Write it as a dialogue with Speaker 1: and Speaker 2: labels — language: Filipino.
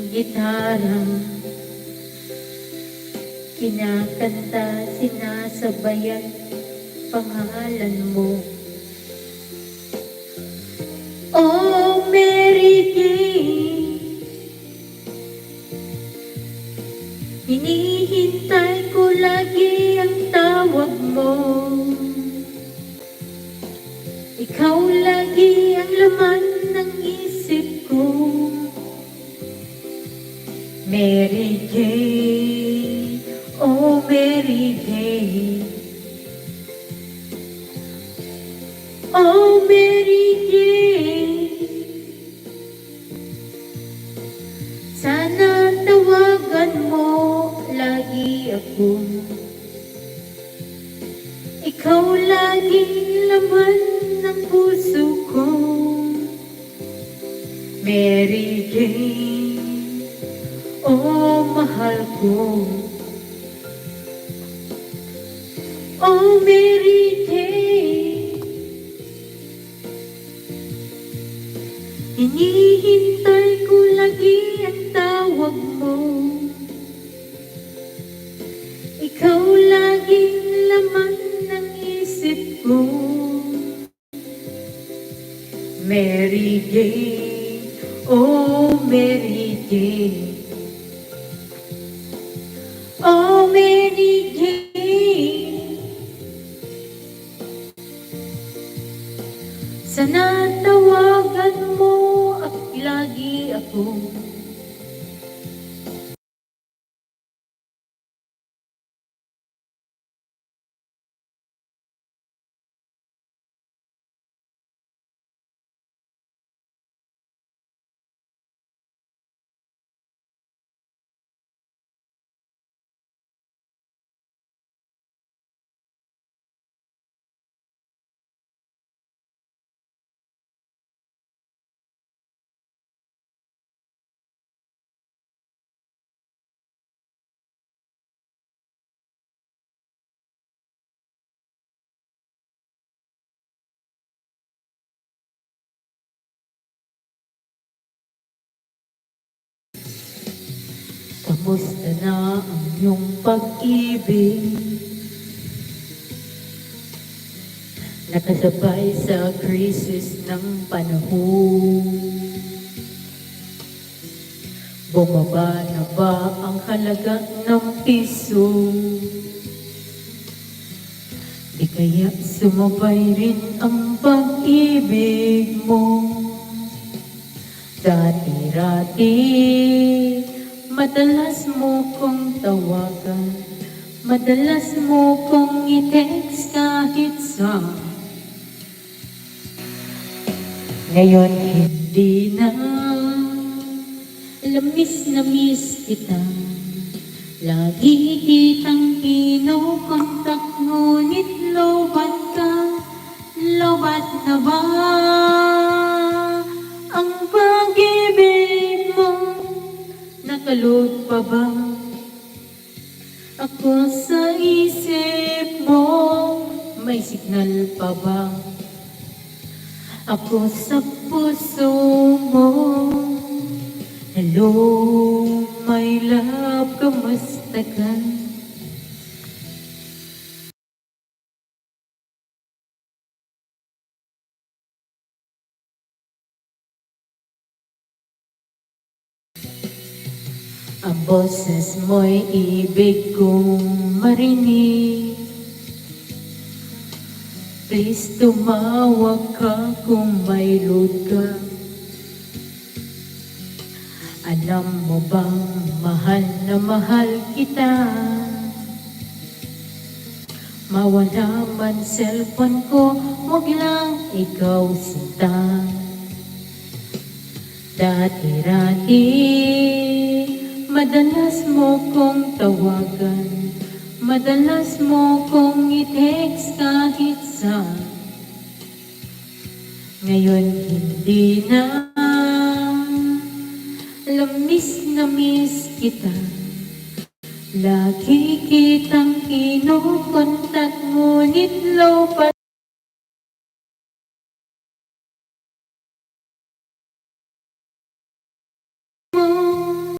Speaker 1: gitara, kinakanta, sinasabayan pangalan mo. Oh, Mary Jane, hinihintay ko lagi ang tawag mo. Ikaw lagi ang laman ng isip ko. Mary Jane, oh Mary Jane, oh Mary Jane, sana tawagan mo lagi ako. Ikaw laging laman ng puso ko. Mary Jane, oh mahal ko. Oh Mary Jane, hinihintay ko lagi ang tawag mo. Ikaw laging laman ng isip ko. Mary Jane, oh Mary Jane, oh Mary Jane, sana tawagan mo at lagi ako. Kamusta na ang iyong pag-ibig? Nakasabay sa krisis ng panahon. Bumaba na ba ang halaga ng piso? Di kaya sumabay rin ang pag-ibig mo? Dati-rati madalas mo kong tawagan, madalas mo kong i-text kahit saan. Ngayon hindi na, miss na miss kita. Lagi kitang kinokontak, ngunit lobat ka, lobat na ba ang pag-ibig mo? Nakalot pa ba ako sa isip mo? May signal pa ba ako sa puso mo? Hello, my love, kamusta ka? Ang boses mo'y ibig kong marinig. Please tumawag ka kung may load ka. Alam mo bang mahal na mahal kita? Mawala man cellphone ko, huwag lang ikaw sinta. Dati-rati madalas mo kong tawagan, madalas mo kong i-text kahit saan. Ngayon hindi na, miss na miss kita. Lagi kitang kinokontak, ngunit low pa